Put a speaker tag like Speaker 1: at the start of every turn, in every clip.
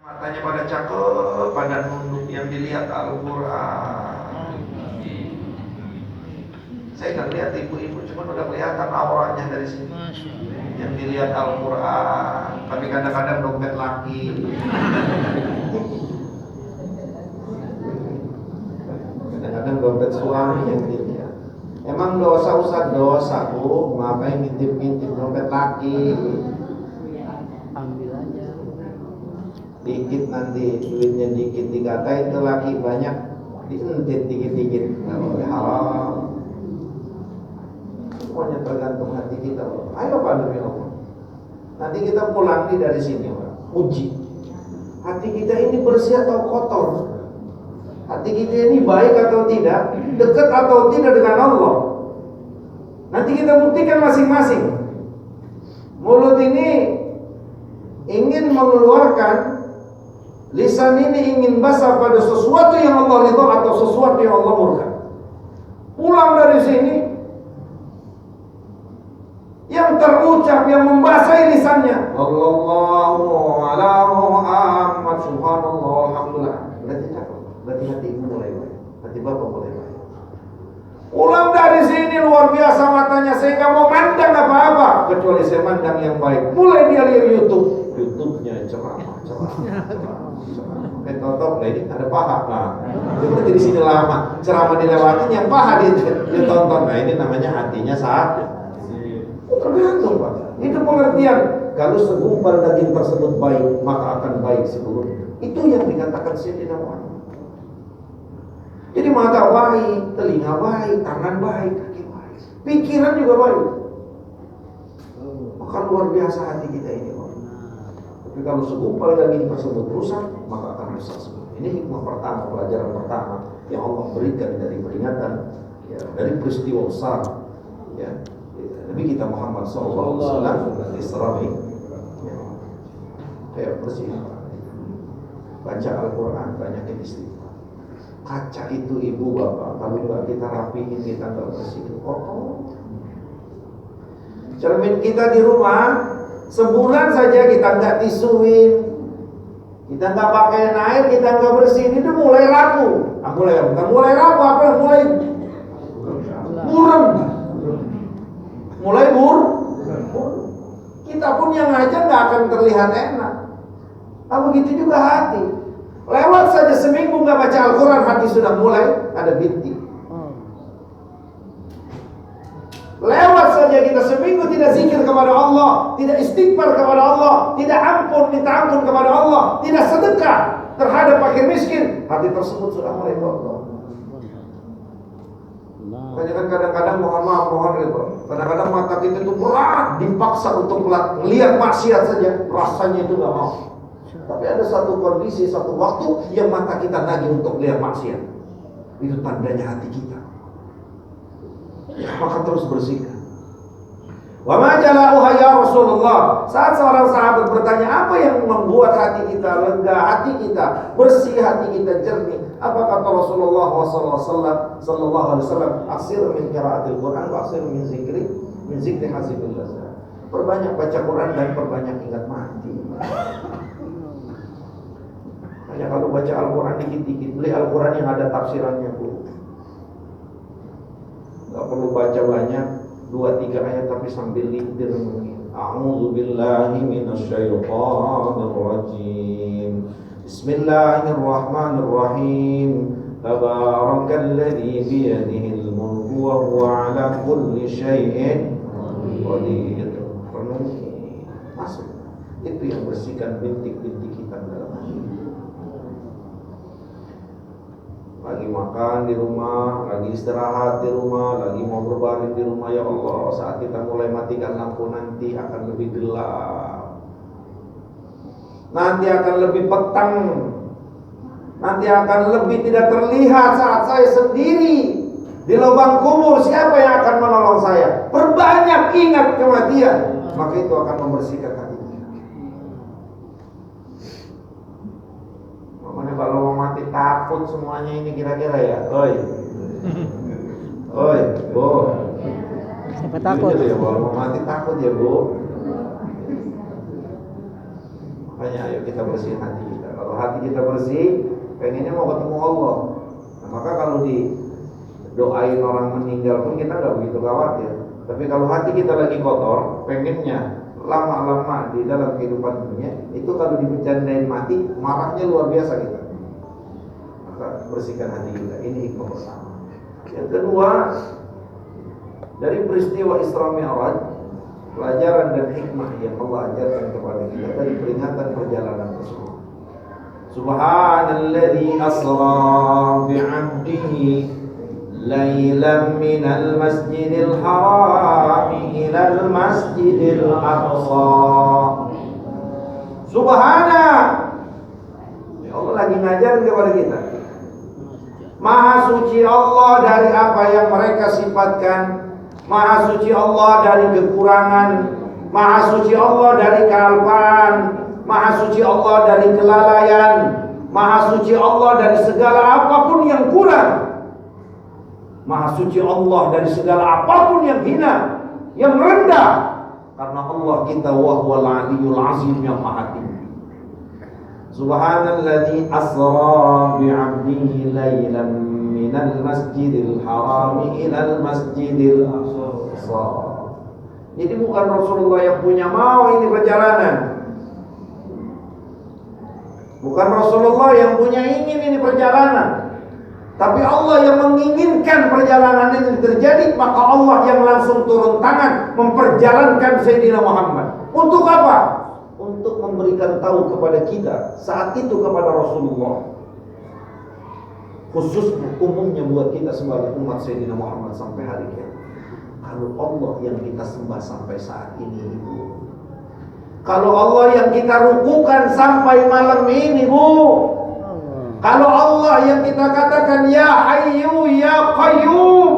Speaker 1: Matanya pada cakep, pada nunduk, yang dilihat Al-Quran. Saya nggak lihat ibu-ibu, cuma udah kelihatan auranya dari sini. Yang dilihat Al-Quran, tapi kadang-kadang dompet laki. Kadang-kadang dompet suami yang dilihat. Emang dosa Ustaz? Dosa Bu, ngapain ngintip-ngintip dompet laki?
Speaker 2: Ambil aja.
Speaker 1: Dikit nanti duitnya dikit dikatain itu laki, banyak diintit dikit-dikit, nggak boleh halal. Semuanya tergantung hati kita. Ayo Pak demi Allah. Nanti kita pulang dari sini Pak, uji hati kita ini bersih atau kotor, hati kita ini baik atau tidak, dekat atau tidak dengan Allah. Nanti kita buktikan masing-masing. Mulut ini ingin mengeluarkan, lisan ini ingin basah pada sesuatu yang Allah ridha atau sesuatu yang Allah murka. Pulang dari sini, yang terucap, yang membasahi lisannya, Allahu ala Muhammad, subhanallah, alhamdulillah. Berarti cakep, berarti hati ibu mulai baik, hati bapak mulai baik. Pulang dari sini luar biasa matanya, saya nggak mau mandang apa-apa kecuali saya mandang yang baik. Mulai dia lihat YouTube-nya ceramah. Tonton, nah ini ada paha, nah dia berarti di sini lama, ceramah dilewatin, yang paha ditonton. Nah ini namanya hatinya saat. Tergantung Pak. Itu pengertian. Kalau segumpal daging tersebut baik, maka akan baik seluruhnya. Itu yang dikatakan Sayyidina Muhammad. Jadi mata baik, telinga baik, tangan baik, kaki baik, pikiran juga baik. Maka luar biasa hati kita ini Pak. Tapi kalau segumpal daging tersebut rusak, maka akan rusak semua. Ini hikmah pertama, pelajaran pertama yang Allah berikan dari peringatan, ya, dari peristiwa besar, ya. Nabi kita Muhammad SAW Isra kayak bersih, baca Al-Quran, banyakin istighfar. Kaca itu ibu bapak, kalau nggak kita rapihin, kita nggak bersihin, kotor. Cermin kita di rumah, sebulan saja kita nggak tisuin, kita nggak pakai air, kita nggak bersihin, itu mulai rapuh. Mulai rapuh apa? Mulai buram. Mulai kita pun yang ngajar nggak akan terlihat enak. Nah, begitu juga hati. Lewat saja seminggu nggak baca Al-Quran, hati sudah mulai ada bintik. Lewat saja kita seminggu tidak zikir kepada Allah, tidak istighfar kepada Allah, tidak minta ampun kepada Allah, tidak sedekah terhadap fakir miskin, hati tersebut sudah mulai kotor. Kadang-kadang mohon maaf, kadang-kadang mata kita itu berat, dipaksa untuk melihat maksiat saja, rasanya itu gak mau. Tapi ada satu kondisi, satu waktu yang mata kita nagih untuk melihat maksiat. Itu tandanya hati kita. Maka terus bersihkan. Wa ma jala'uha ya Rasulullah. Saat seorang sahabat bertanya, apa yang membuat hati kita lega, hati kita bersih, hati kita jernih? Apa kata Rasulullah sallallahu alaihi wasallam? Aksir min qiraatil Quran wa aksir min zikri hazibillah. Perbanyak baca Quran dan perbanyak ingat mati. Hanya kalau baca Al-Quran dikit-dikit, beli Al-Quran yang ada tafsirannya Bu. Gak perlu baca banyak, 2-3 ayat tapi sambil direnungin. A'udzu billahi minasyaitonir rajim. Bismillahirrahmanirrahim. Tabarakalladzi biyadihil mulku wa huwa 'ala kulli syai'in qadir. Renungi. Masuk. Itu yang bersihkan bintik-bintik kita dalam hati. Lagi makan di rumah, lagi istirahat di rumah, lagi mau berbaring di rumah, ya Allah, saat kita mulai matikan lampu nanti akan lebih gelap, nanti akan lebih petang, nanti akan lebih tidak terlihat saat saya sendiri di lubang kubur. Siapa yang akan menolong saya? Perbanyak ingat kematian, maka itu akan membersihkan hati kita. Makanya kalau mau mati takut semuanya ini kira-kira ya. Oi, Bu.
Speaker 2: Siapa takut?
Speaker 1: Ya, kalau mau mati takut ya Bu. Makanya ayo kita bersihin hati kita. Kalau hati kita bersih, pengennya mau ketemu Allah. Nah, maka kalau didoain orang meninggal pun kita nggak begitu khawatir. Tapi kalau hati kita lagi kotor, pengennya lama-lama di dalam kehidupan dunia, itu kalau dibercandain mati, marahnya luar biasa kita. Maka bersihkan hati kita. Ini hikmah pertama. Yang kedua, dari peristiwa Isra Mi'raj, pelajaran dan hikmah yang Allah ajarkan kepada kita dari peringatan perjalanan tersebut. Subhanalladzi asra bi'abdihi lailan minal masjidil haram ilal masjidil aqsa. Subhana, ya Allah lagi ngajarin kepada kita. Maha suci Allah dari apa yang mereka sifatkan. Maha suci Allah dari kekurangan. Maha suci Allah dari kealpaan. Maha suci Allah dari kelalaian. Maha suci Allah dari segala apapun yang kurang. Maha suci Allah dari segala apapun yang hina, yang rendah. Karena Allah kita wahwal aliyul azim, yang maha tinggi. Subhanalladzi asra bi'abdihi lailan minal masjidil haram ilal masjidil aqsa. Jadi bukan Rasulullah yang punya mau ini perjalanan. Bukan Rasulullah yang punya ingin ini perjalanan. Tapi Allah yang menginginkan perjalanan ini terjadi, maka Allah yang langsung turun tangan memperjalankan Sayyidina Muhammad. Untuk apa? Untuk memberikan tahu kepada kita saat itu kepada Rasulullah, khususnya umumnya buat kita sebagai umat Sayyidina Muhammad sampai hari kiamat. Kalau Allah yang kita sembah sampai saat ini, Ibu, kalau Allah yang kita rukukan sampai malam ini, Bu, kalau Allah yang kita katakan ya Hayyu ya Qayyum,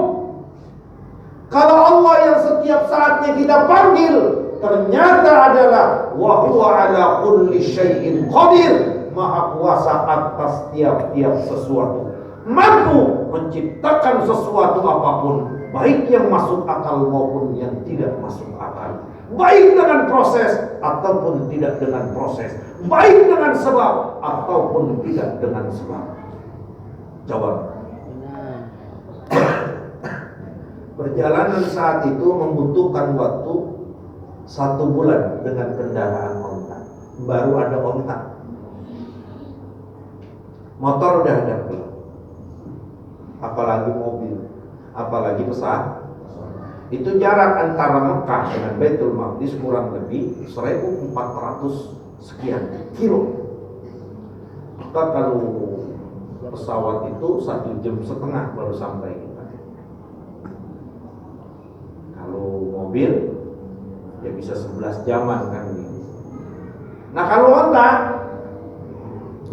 Speaker 1: kalau Allah yang setiap saatnya kita panggil, ternyata adalah wa huwa ala kulli syai'in qadir, maha kuasa atas tiap-tiap sesuatu, mampu menciptakan sesuatu apapun, baik yang masuk akal maupun yang tidak masuk akal, baik dengan proses ataupun tidak dengan proses, baik dengan sebab ataupun tidak dengan sebab. Jawab. Perjalanan saat itu membutuhkan waktu 1 bulan dengan kendaraan onta. Baru ada onta. Motor udah ada belum? Apalagi mobil, apalagi pesawat. Itu jarak antara Mekah dengan Baitul Maqdis kurang lebih 1400 sekian kilo. Maka kalau pesawat itu 1,5 jam baru sampai kita. Kalau mobil ya bisa 11 jaman kan. Nah kalau onta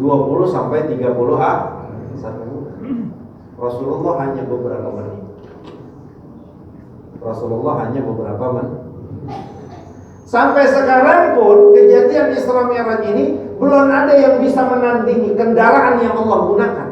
Speaker 1: 20 sampai 30 satu. Rasulullah hanya beberapa menit. Sampai sekarang pun kejadian Isra Mi'raj ini belum ada yang bisa menandingi kendaraan yang Allah gunakan.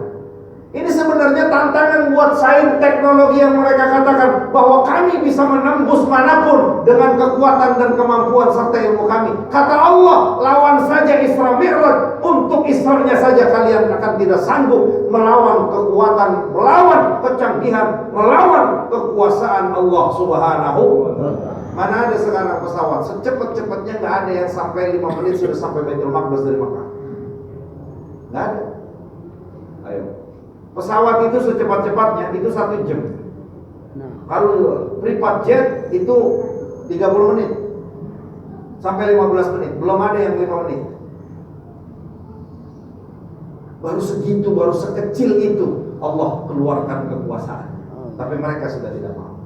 Speaker 1: Ini sebenarnya tantangan buat sains teknologi yang mereka katakan bahwa kami bisa menembus manapun dengan kekuatan dan kemampuan serta ilmu kami. Kata Allah, lawan saja Isra Mi'raj. Untuk Isra-nya saja kalian akan tidak sanggup melawan kekuatan, melawan kecanggihan, melawan kekuasaan Allah Subhanahu wa ta'ala. Mana ada sekarang pesawat secepat-cepatnya, nggak ada yang sampai 5 menit sudah sampai Baitul Maqdis dari Makkah. Nggak ada. Ayo. Pesawat itu secepat-cepatnya itu 1 jam. Kalau private jet itu 30 menit sampai 15 menit. Belum ada yang 5 menit. Baru segitu, baru sekecil itu Allah keluarkan kekuasaan. Tapi mereka sudah tidak mau.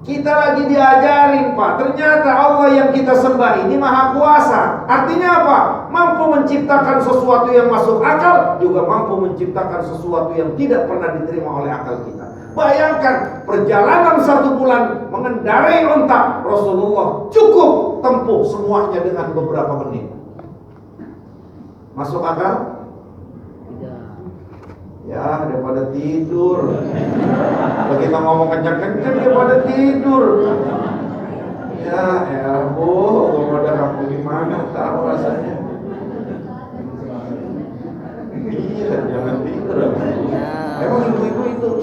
Speaker 1: Kita lagi diajarin, Pak, ternyata Allah yang kita sembah ini maha kuasa. Artinya apa? Mampu menciptakan sesuatu yang masuk akal, juga mampu menciptakan sesuatu yang tidak pernah diterima oleh akal kita. Bayangkan perjalanan 1 bulan mengendarai onta, Rasulullah cukup tempuh semuanya dengan beberapa menit. Masuk akal? Ya, daripada tidur. Kalau kita ngomong kencang-kencang daripada tidur. Ya, Bu, daripada kamu gimana? Tahu rasa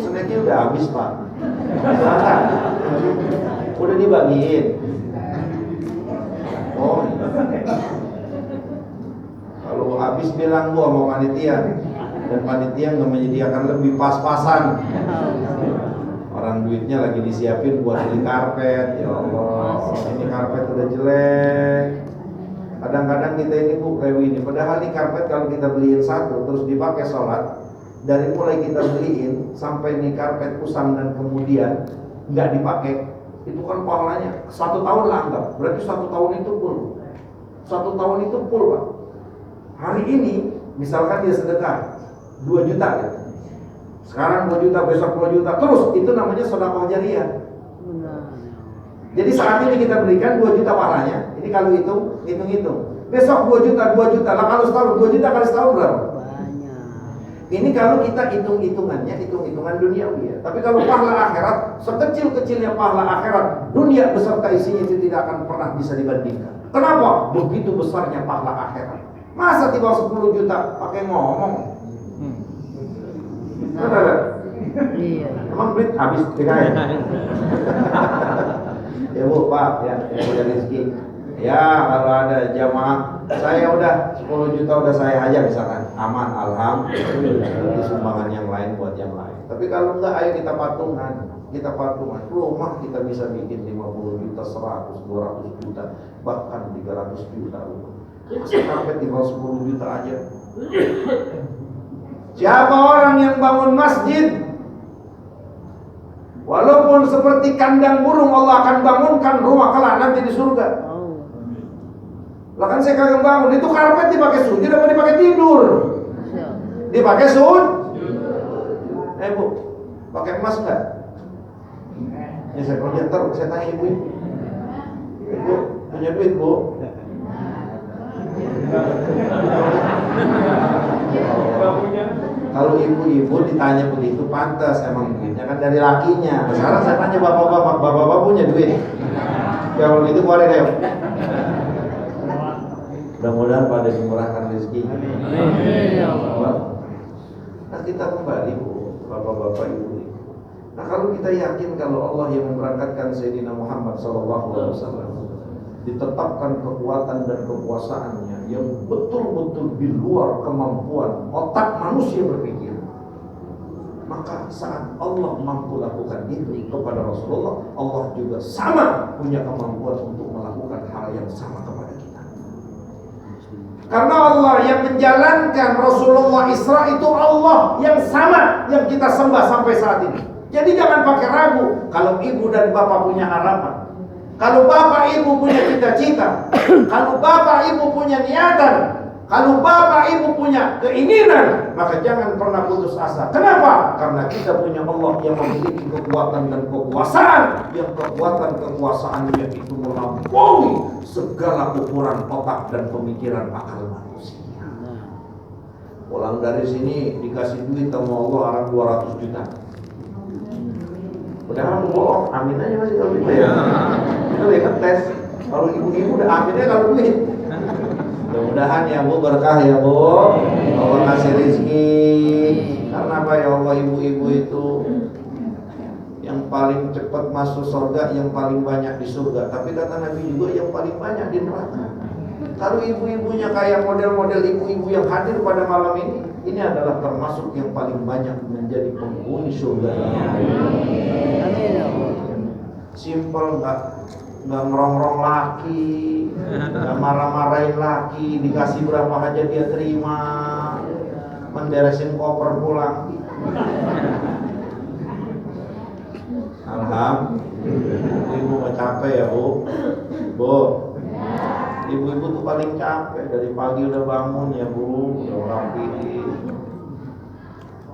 Speaker 1: snacknya udah habis Pak. Santai. Udah dibagiin. Oh, kalau habis bilang gua mau panitia, dan panitia nggak menyediakan lebih pas-pasan. Orang duitnya lagi disiapin buat beli karpet. Ya Allah, ini karpet udah jelek. Kadang-kadang kita ini Bu kayak ini. Padahal ini karpet kalau kita beliin satu terus dipakai sholat, dari mulai kita beliin sampai ini karpet usang dan kemudian nggak dipakai, itu kan pahalanya 1 tahun lah anggap. Berarti 1 tahun itu full. 1 tahun itu full Pak. Hari ini misalkan dia sedekah 2 juta ya. Sekarang 2 juta, besok 2 juta, terus itu namanya sedekah jariah. Jadi saat ini kita berikan 2 juta pahalanya. Ini kalau hitung-hitung. Besok 2 juta, 2 juta. Lah kalau setahun 2 juta kali setahun berapa?
Speaker 2: Banyak.
Speaker 1: Ini kalau kita hitung-hitungannya, hitung-hitungan duniawi ya. Tapi kalau pahala akhirat, sekecil-kecilnya pahala akhirat, dunia beserta isinya itu tidak akan pernah bisa dibandingkan. Kenapa? Begitu besarnya pahala akhirat. Masa di bawah 10 juta pakai ngomong?
Speaker 2: Iya.
Speaker 1: Emang duit habis DKM? Ya Bu, Pak, ya, punya rezeki. Ya, kalau ada jamaah, saya udah 10 juta udah saya aja misalkan, aman, alhamdulillah. Itu sumbangan yang lain buat yang lain. Tapi kalau enggak, ayo kita patungan. Rumah kita bisa bikin 50 juta, 100, 200 juta, bahkan 300 juta. Masa karpet di bawah 10 juta aja. Siapa orang yang bangun masjid, walaupun seperti kandang burung, Allah akan bangunkan rumah kelak nanti di surga. Lah kan saya kagak bangun, itu karpet dipakai sujud apa dipakai tidur? Dipakai sujud. Bu, pakai emas enggak? Ya saya proyektor, saya tanya ibu. Ibu punya duit Bu? Kalau ibu-ibu ditanya begitu pantas, emang duitnya kan dari lakinya. Sekarang saya tanya bapak-bapak punya duit? Kalau gitu boleh deh. Mudah-mudahan pada dimurahkan rezeki. Nah kita kembali Bu, bapak-bapak ibu. Nah kalau kita yakin kalau Allah yang memberangkatkan Sayyidina Muhammad SAW, ditetapkan kekuatan dan kekuasaannya yang betul-betul di luar kemampuan otak manusia berpikir, maka saat Allah mampu lakukan itu kepada Rasulullah, Allah juga sama punya kemampuan untuk melakukan hal yang sama kepada kita. Karena Allah yang menjalankan Rasulullah Isra itu Allah yang sama yang kita sembah sampai saat ini. Jadi jangan pakai ragu. Kalau ibu dan bapak punya harapan, kalau bapak ibu punya cita-cita, kalau bapak ibu punya niatan, kalau bapak ibu punya keinginan, maka jangan pernah putus asa. Kenapa? Karena kita punya Allah yang memiliki kekuatan dan kekuasaan, yang kekuasaan-kekuasaannya itu melampaui segala ukuran otak dan pemikiran akal manusia. Pulang dari sini dikasih duit sama Allah orang 200 juta. Padahal bohong, amin aja masih kalau gitu ya. Kita lihat tes. Kalau ibu-ibu udah aminnya kalau duit. Mudah-mudahan ya Bu berkah ya Bu. Allah kasih rezeki. Karena apa ya Allah, ibu-ibu itu yang paling cepat masuk surga, yang paling banyak di surga. Tapi kata Nabi juga yang paling banyak di neraka. Kalau ibu-ibunya kayak model-model ibu-ibu yang hadir pada malam ini adalah termasuk yang paling banyak menjadi penghuni surga. Simpel, nggak ngerongrong laki, nggak marah-marahin laki, dikasih berapa aja dia terima, menderesin koper pulang. Alhamdulillah. Ibu nggak capek ya Bu? Bu, ibu-ibu tuh paling capek, dari pagi udah bangun ya Bu, udah rapi.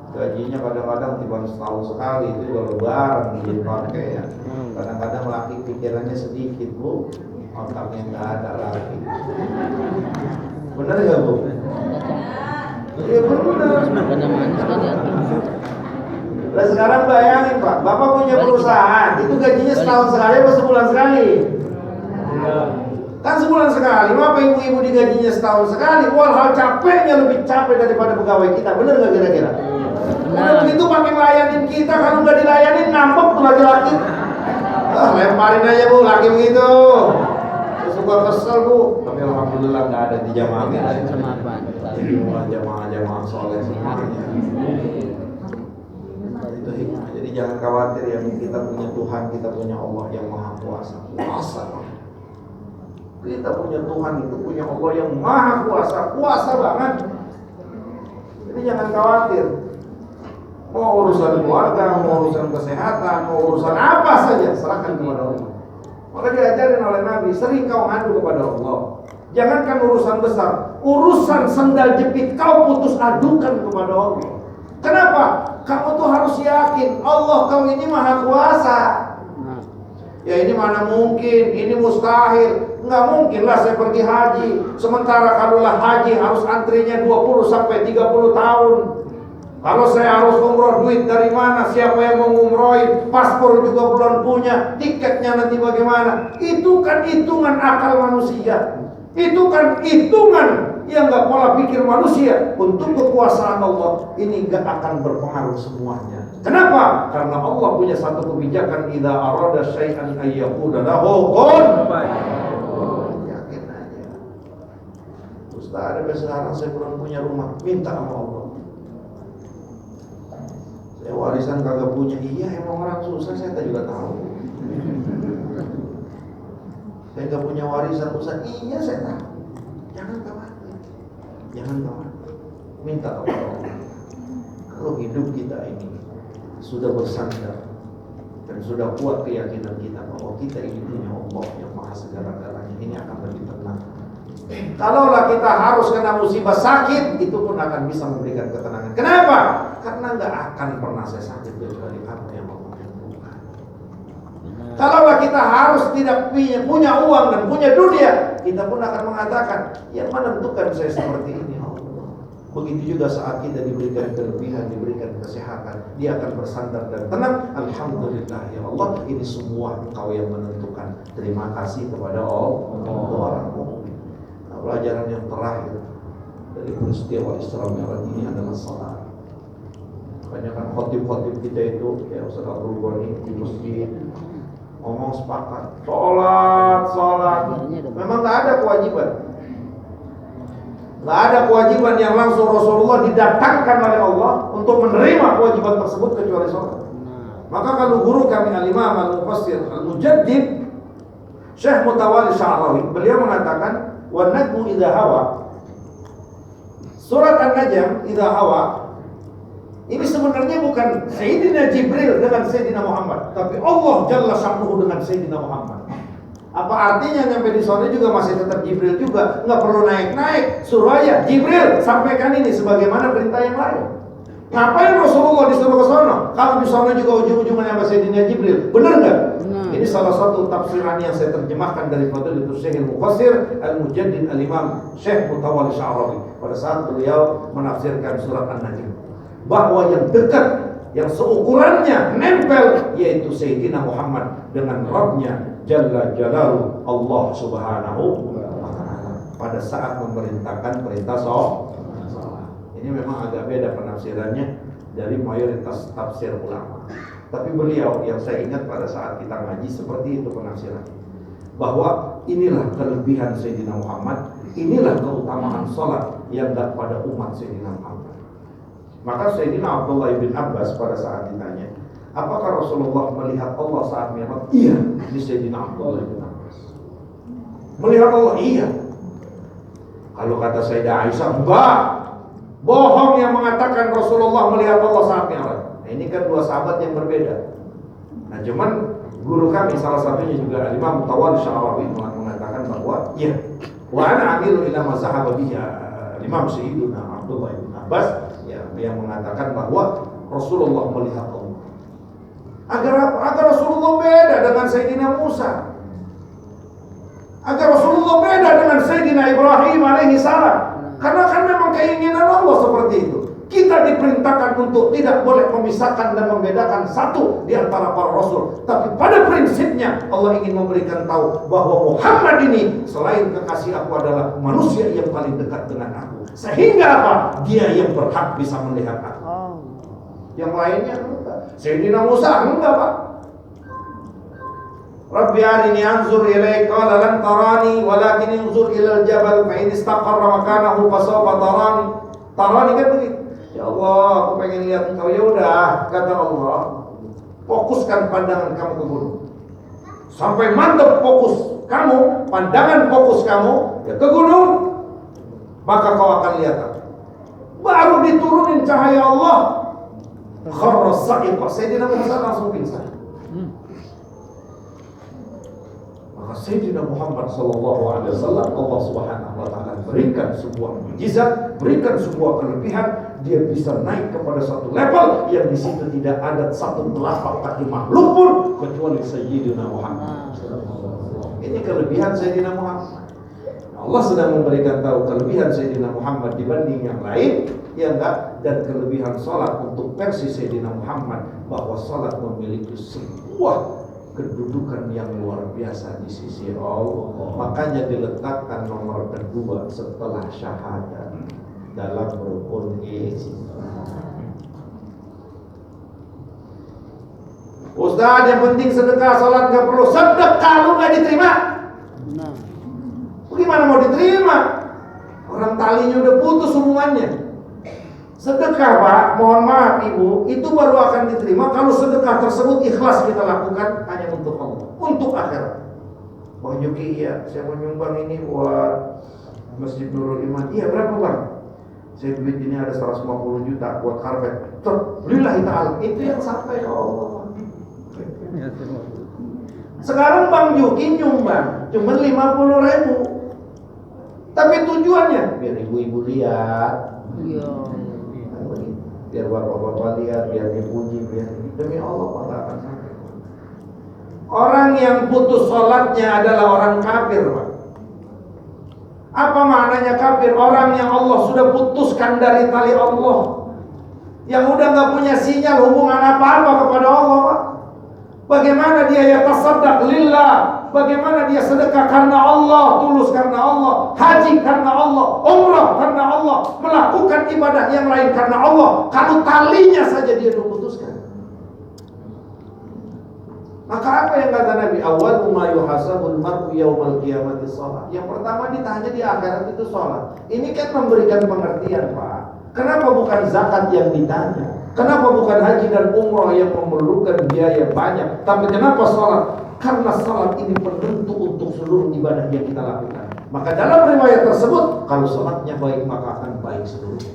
Speaker 1: Gajinya kadang-kadang cuma setahun sekali, itu udah lebaran jadi pakai ya. Kadang-kadang laki pikirannya sedikit Bu, otaknya nggak ada lagi. Bener nggak Bu? Iya bener. Nah sekarang bayangin Pak, Bapak punya perusahaan, itu gajinya setahun sekali atau sebulan sekali? Kan sebulan sekali, maka ibu-ibu digajinya setahun sekali. Walhal capeknya lebih capek daripada pegawai kita, bener nggak kira-kira? Udah begitu pakai ngelayanin kita, kalau nggak dilayanin ngambek tuh laki-laki. Lemparin aja bu, laki begitu. Saya suka kesel bu, tapi alhamdulillah nggak ada di jamaah kita. Semua jamaah soleh semuanya. Itu hikmah. Jadi jangan khawatir ya, kita punya Tuhan, kita punya Allah yang Maha Kuasa. Kita punya Tuhan itu punya Allah yang Maha Kuasa banget. Jadi jangan khawatir. Mau urusan keluarga, mau urusan kesehatan, mau urusan apa saja, serahkan kepada Allah. Maka diajarin oleh Nabi, sering kau ngadu kepada Allah. Jangankan urusan besar, urusan sendal jepit kau putus adukan kepada Allah. Kenapa? Kamu tuh harus yakin Allah kau ini Maha Kuasa. Ya ini mana mungkin, ini mustahil. Nggak mungkin lah saya pergi haji. Sementara kalaulah haji harus antrinya 20 sampai 30 tahun. Kalau saya harus umroh, duit dari mana? Siapa yang mau umrohin? Paspor juga belum punya. Tiketnya nanti bagaimana? Itu kan hitungan akal manusia. Itu kan hitungan yang nggak pola pikir manusia. Untuk kekuasaan Allah ini nggak akan berpengaruh semuanya. Kenapa? Karena Allah punya satu kebijakan, idza arada syai'an ayyaqula lahu kun. Yakin aja. Ustaz, ada sekarang saya belum punya rumah, minta sama Allah. Saya warisan kagak punya. Iya, emang orang susah, saya juga tahu. Saya nggak punya warisan Ustaz. Iya, saya tahu. Jangan khawatir. Minta kepada Allah. Kalau hidup kita ini sudah bersandar dan sudah kuat keyakinan kita bahwa kita ini punya Allah yang Maha segala-galanya, ini akan lebih tenang. Kalaulah kita harus kena musibah sakit, itu pun akan bisa memberikan ketenangan. Kenapa? Karena nggak akan pernah saya sakit kecuali apa yang Allah tentukan. Kalaulah kita harus tidak punya uang dan punya dunia, kita pun akan mengatakan, yang menentukan saya seperti ini Allah. Begitu juga saat kita diberikan kelebihan, diberikan kesehatan, dia akan bersandar dan tenang. Alhamdulillah ya Allah, ini semua Engkau yang menentukan. Terima kasih kepada Allah. Pelajaran yang terakhir dari peristiwa Isra Mi'raj ini adalah salat. Banyak kan khotib-khotib kita itu, ya Ustaz Abdul Ghani di masjid ngomong sepakat, salat. Memang nggak ada kewajiban. Nggak ada kewajiban yang langsung Rasulullah didatangkan oleh Allah untuk menerima kewajiban tersebut kecuali salat. Maka kalau guru kami Al-Imam Al-Mufassir Al-Mujaddid Syekh Mutawalli Sya'rawi, beliau mengatakan wan najmu idza hawa. Surat An-Najm idza hawa ini sebenarnya bukan Sayyidina Jibril dengan Sayyidina Muhammad, tapi Allah Jalla Sya'nuhu dengan Sayyidina Muhammad. Apa artinya nyampe di sana juga masih tetap Jibril juga, nggak perlu naik-naik, suruh aja Jibril sampaikan ini sebagaimana perintah yang lain. Ngapain Rasulullah disuruh ke sana? Kalau di sana juga ujung-ujungnya sama Sayyidina Jibril, benar nggak? Ini salah satu tafsiran yang saya terjemahkan dari Fadilatul Syekh Al-Mufassir Al-Mujaddid Al-Imam Syekh Mutawalli Sya'rawi pada saat beliau menafsirkan surat An-Najm, bahwa yang dekat, yang seukurannya nempel yaitu Sayyidina Muhammad dengan Rabbnya Jalla Jalaluhu Allah Subhanahu wa ta'ala pada saat memerintahkan perintah salat. Ini memang agak beda penafsirannya dari mayoritas tafsir ulama. Tapi beliau yang saya ingat pada saat kita ngaji seperti itu penafsiran, bahwa inilah kelebihan Sayyidina Muhammad, inilah keutamaan salat yang ada pada umat Sayyidina Muhammad. Maka Sayyidina Abdullah bin Abbas pada saat ditanya, apakah Rasulullah melihat Allah saat Mi'raj? Iya, ini Sayyidina Abdullah bin Abbas. Melihat Allah? Iya. Kalau kata Sayyidah Aisyah, enggak. Bohong yang mengatakan Rasulullah melihat Allah saat Mi'raj. Nah, ini kan dua sahabat yang berbeda. Nah, cuman guru kami salah satunya juga Imam Mutawalli Sya'rawi mengatakan bahwa ya, wa ana amilu ila ma zahaba bihi Imam Sayyidina Abdullah bin Abbas, ya, yang mengatakan bahwa Rasulullah melihat Allah. Agar Rasulullah beda dengan Sayyidina Musa. Agar Rasulullah beda dengan Sayyidina Ibrahim alaihi salam. Karena kan memang keinginan Allah seperti itu. Kita diperintahkan untuk tidak boleh memisahkan dan membedakan satu di antara para rasul. Tapi pada prinsipnya Allah ingin memberikan tahu bahwa Muhammad ini selain kekasih aku adalah manusia yang paling dekat dengan aku. Sehingga apa? Dia yang berhak bisa melihat aku. Yang lainnya enggak. Sayyidina Musa enggak, Pak. Rabbi arini anzur ilaik qala lan tarani walakin anzur ilal jabal fa in istaqarra makanahu fa sawfa tarani. Tarani kan begitu. Ya Allah, aku pengen lihat engkau. Ya udah, kata Allah, fokuskan pandangan kamu ke gunung. Sampai mantap fokus kamu, pandangan fokus kamu ya ke gunung, maka kau akan lihat aku. Baru diturunin cahaya Allah, kharra sa'iqa. Sayyidina Musa langsung pingsan. Sayyidina Muhammad sallallahu alaihi wasallam, Allah Subhanahu wa taala berikan sebuah mukjizat, berikan sebuah kelebihan, dia bisa naik kepada satu level yang di situ tidak ada satu telapak kaki makhluk pun kecuali Sayyidina Muhammad. Ini kelebihan Sayyidina Muhammad. Allah sedang memberikan tahu kelebihan Sayyidina Muhammad dibanding yang lain, ya enggak? Dan kelebihan salat untuk versi Sayyidina Muhammad, bahwa salat memiliki sebuah kedudukan yang luar biasa di sisi Allah. Makanya diletakkan nomor kedua setelah syahadat dalam rukun Islam. Ustaz, yang penting sedekah, salat gak perlu. Sedekah lu gak diterima.
Speaker 2: Nah.
Speaker 1: Bagaimana mau diterima? Orang talinya udah putus hubungannya. Sedekah, Pak, mohon maaf Ibu, itu baru akan diterima kalau sedekah tersebut ikhlas kita lakukan hanya untuk Allah, untuk akhirat. Bang Yuki, iya, saya mau nyumbang ini buat Masjid Nurul Iman. Iya, berapa Bang? Saya duit ini ada 150 juta buat karpet. Lillahi ta'ala, itu yang sampai ke Allah. Sekarang Bang Yuki nyumbang cuma 50.000. Tapi tujuannya biar ibu-ibu lihat.
Speaker 2: Iya.
Speaker 1: Biar bapak-bapak lihat, biar dipuji, biar demi Allah Pak akan sampai. Orang yang putus sholatnya adalah orang kafir, Pak. Apa maknanya kafir? Orang yang Allah sudah putuskan dari tali Allah, yang udah nggak punya sinyal hubungan apa-apa kepada Allah, Pak. Bagaimana dia yatasaddaq lillah? Bagaimana dia sedekah karena Allah, tulus karena Allah, haji karena Allah, umrah karena Allah, melakukan ibadah yang lain karena Allah, kalau talinya saja dia memutuskan. Maka apa yang kata Nabi? Awal ma yuhasabul mar'u yaumal qiyamati shalah. Yang pertama ditanya di akhirat itu salat. Ini kan memberikan pengertian, Pak. Kenapa bukan zakat yang ditanya? Kenapa bukan haji dan umrah yang memerlukan biaya banyak? Tapi kenapa salat? Karena salat ini penentu untuk seluruh ibadah yang kita lakukan. Maka dalam riwayat tersebut, kalau salatnya baik maka akan baik seluruhnya.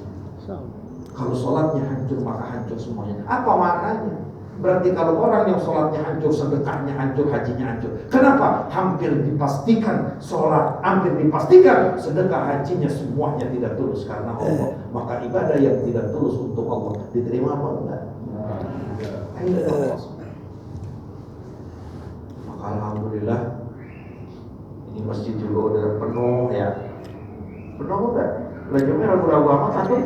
Speaker 1: Kalau salatnya hancur maka hancur semuanya. Apa maknanya? Berarti kalau orang yang salatnya hancur, sedekahnya hancur, hajinya hancur. Kenapa? Hampir dipastikan salat, hampir dipastikan sedekah, hajinya semuanya tidak tulus karena Allah. Maka ibadah yang tidak tulus untuk Allah diterima apa enggak? Alhamdulillah, ini masjid juga udah penuh ya. Penuh enggak? Lajumnya ragu-ragu amat takut.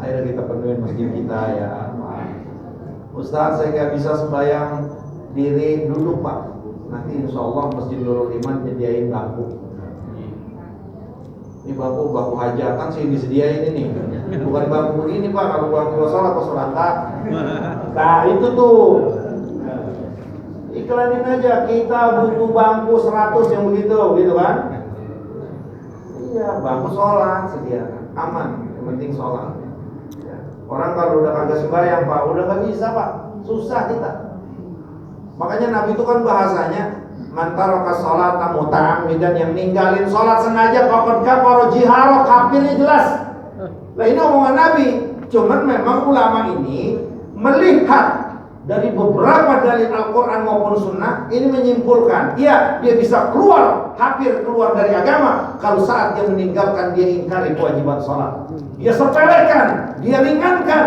Speaker 1: Ayo kita penuhin masjid kita ya. Ustaz, saya nggak bisa sembahyang diri duduk Pak. Nanti insya Allah Masjid Nurul Iman nyediain bangku. Ini bangku hajatan sih disediain ini. Bukan bangku begini Pak, kalau bangku sholat atau sholat. Nah itu tuh. Iklanin aja, kita butuh bangku 100 yang begitu, gitu kan? Iya, bangku sholat sediakan, aman, yang penting sholat. Ya. Orang kalau udah kagak sembahyang Pak, udah gak bisa Pak, susah kita. Makanya Nabi itu kan bahasanya, man taraka sholata muta'ammidan, yang ninggalin sholat sengaja faqad kafara jihara, kafirnya jelas. Nah ini omongan Nabi, cuman memang ulama ini melihat dari beberapa dalil Al-Quran maupun Sunnah, ini menyimpulkan, iya, dia bisa keluar, hampir keluar dari agama kalau saat dia meninggalkan, dia ingkari kewajiban sholat, dia sepelekan, dia ringankan,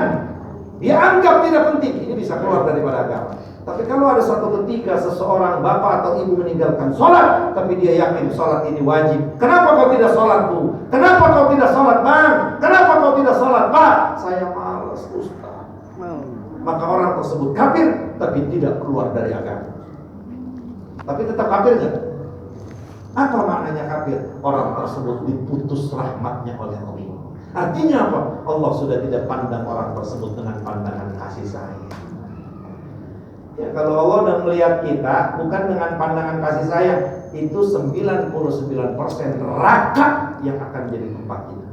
Speaker 1: dia anggap tidak penting, ini bisa keluar daripada agama. Tapi kalau ada suatu ketika seseorang bapak atau ibu meninggalkan sholat, tapi dia yakin sholat ini wajib, kenapa kau tidak sholat Bu? Kenapa kau tidak sholat Bang? Kenapa kau tidak sholat Pak? Saya malas Ustaz. Maka orang tersebut kafir, tapi tidak keluar dari agama. Tapi tetap kafir nggak? Apa maknanya kafir? Orang tersebut diputus rahmatnya oleh Allah. Artinya apa? Allah sudah tidak pandang orang tersebut dengan pandangan kasih sayang. Ya, kalau Allah udah melihat kita bukan dengan pandangan kasih sayang, itu 99% neraka yang akan jadi tempat kita.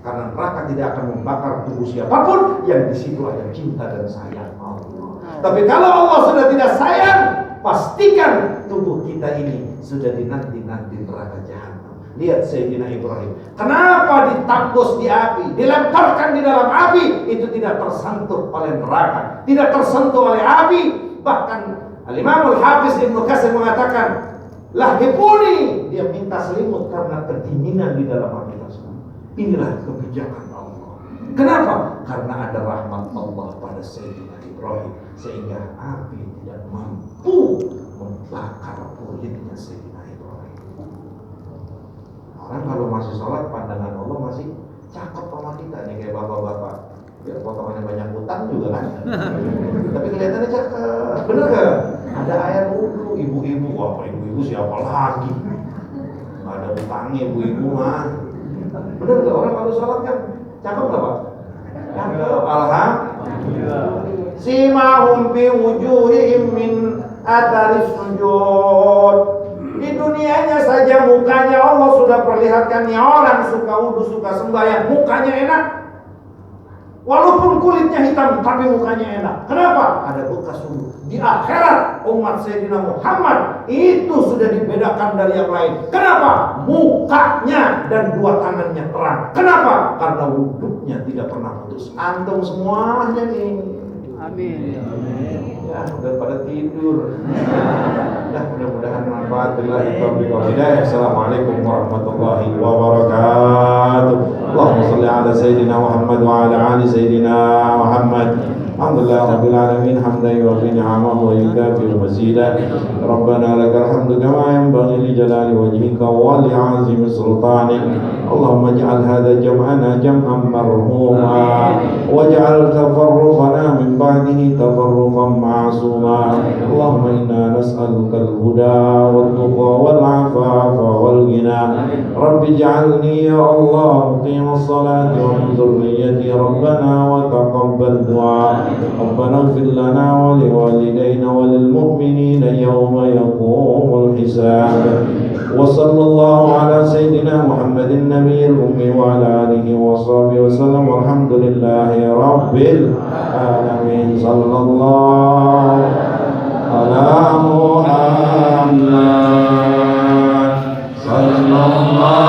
Speaker 1: Karena neraka tidak akan membakar tubuh siapapun yang di situ ada cinta dan sayang Allah. Tapi kalau Allah sudah tidak sayang, pastikan tubuh kita ini sudah dinanti-nanti neraka jahanam. Lihat Sayyidina Ibrahim, kenapa ditambus di api, dilemparkan di dalam api, itu tidak tersentuh oleh neraka, tidak tersentuh oleh api. Bahkan Al-Imam Al-Hafiz Ibnu Katsir mengatakan, lahibuni, dia minta selimut karena kedinginan di dalam api tersebut. Inilah kebijakan Allah. Kenapa? Karena ada rahmat Allah pada Sayyidina Ibrahim, sehingga api tidak mampu membakar kulitnya Sayyidina Ibrahim. Orang kalau masih sholat, pandangan Allah masih cakep sama kita nih, kayak bapak-bapak. Biar potongannya banyak utang juga kan. Tapi kelihatannya cakep. Bener gak? Ada ayat wudhu, ibu-ibu. Wah, ibu-ibu siapa lagi? Gak ada utangnya ibu-ibu mah. Bener gak? Orang kalau sholat kan cakep gak Pak? Cakep. Alhamdulillah. Simahum fi wujuhihim min atharis sujud. Di dunianya saja mukanya Allah sudah perlihatkan, ya orang suka wudhu, suka sembahyang, mukanya enak. Walaupun kulitnya hitam, tapi mukanya enak. Kenapa? Ada bekas wudhu. Di akhirat umat Sayyidina Muhammad itu sudah dibedakan dari yang lain. Kenapa? Mukanya dan dua tangannya terang. Kenapa? Karena wudhunya tidak pernah putus. Antum semuanya nih.
Speaker 2: Amin.
Speaker 1: Ya, udah pada tidur. Nah, mudah-mudahan manfaat. Billahi taufiq wal hidayah. Assalamualaikum warahmatullahi wabarakatuh. Allahumma shalli ala sayyidina Muhammad wa ala ali sayyidina Muhammad. Alhamdulillah rabbil alamin, hamdan yuwaffi ni'amahu wa yukafi mazidah. Rabbana lakal hamdu kama yanbaghi li jalali wajhika wa li 'azimi sultanik. Allahumma ij'al hadha jam'ana jam'an marhuma waj'al tafarruqana min ba'dihi tafarruqan ma'suma. Allahumma inna nas'aluka al-huda wat-tuqa wal-'afafa wal-ghina. Rabbi ij'alni ya Allah muqima as-salati wa min dhurriyyati rabbana wa taqabbal du'a. ربنا اغفر لنا ولوالدينا وللمؤمنين يوم يقوم الحساب. وصلى الله على سيدنا محمد النبي الأمي وعلى آله وصحبه وسلم والحمد لله رب العالمين. صلى الله على محمد صلى الله